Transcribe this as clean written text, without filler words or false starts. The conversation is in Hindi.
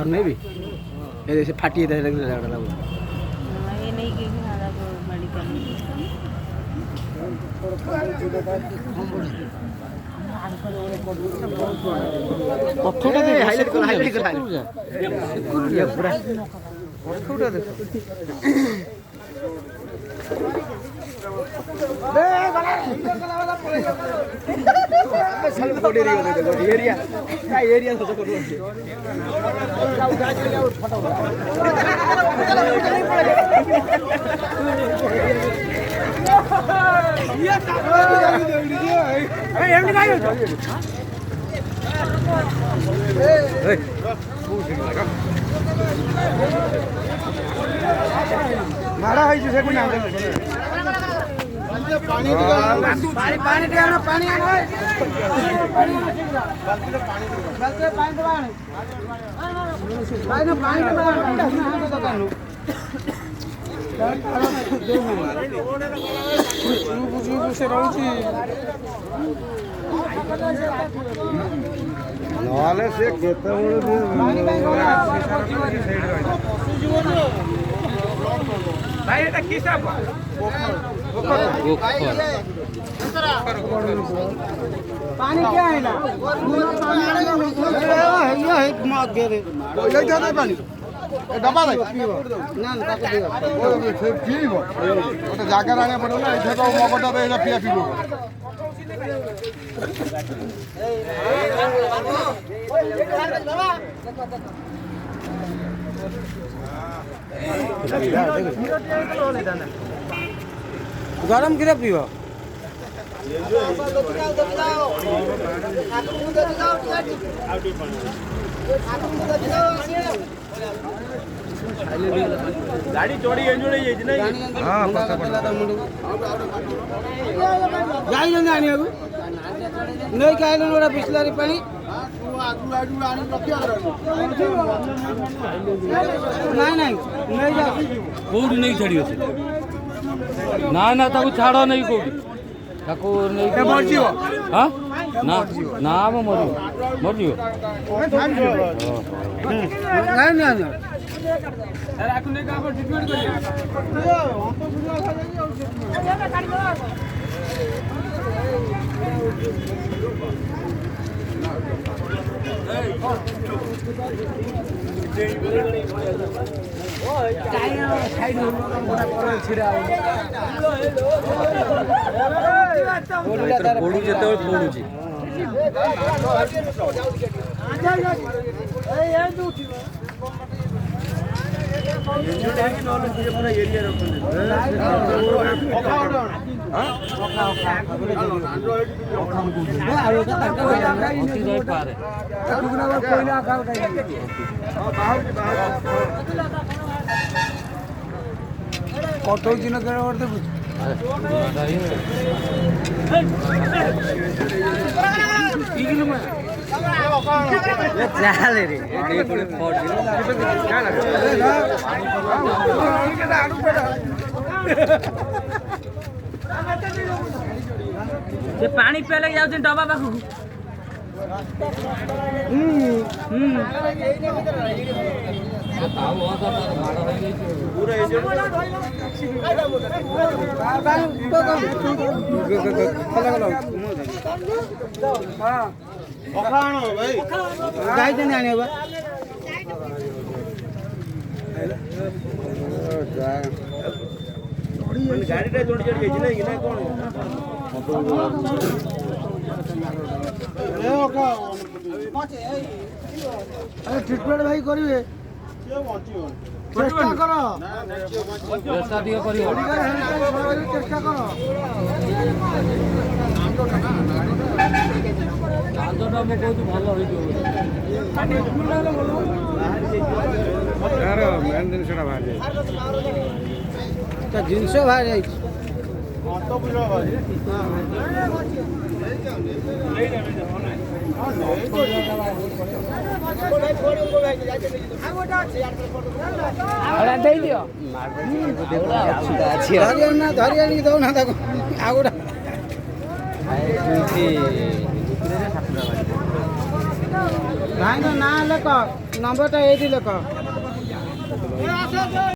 नहीं भी ऐसे फाटी है ये नहीं कि मेडिकल हाईलाइट कर पूरा मारा है जिसे कोई नाम पानी पानी आना पानी आना नॉले से केते भाई এটা কি সাপ पानी क्या है ना ये है मार दे रे ये जाता पानी डब्बा दे ना ताको दे ओ फिर पीबो ओटा जागा राणे पड़ो ना इथे तो मगटा रे एटा पिया पीबो गरम किरा पीबो गाड़ी चोरी एंजोड़ है जी नहीं हां पक्का पड़ता मुंडू जाई जंगा आनी आगु नहीं खाइलो बड़ा बिस्लरी पानी आगु आगु आनी रखिया नहीं नहीं नहीं जा कोड नहीं छड़ियो ना ना ताको छाड़ो नहीं कोड ताको नहीं के मर जियो हां ना ना मर जियो नहीं नहीं अरे आकुने का पर ट्रीटमेंट करिए कत दिन करते चाले रे पानी पे लग जाओ डबा पाखु गाई देने आने गाड़ी जोड़ी जोड़ी नहीं कौन ट्रीटमेंट भाई करिए चेष्टा कर चेष्टा कर जिनस बाहर धरिया दौना आगोटा ଭାଇଙ୍କ ନାଁ ଲେଖ ନମ୍ବରଟା ଏଇଠି ଲେଖ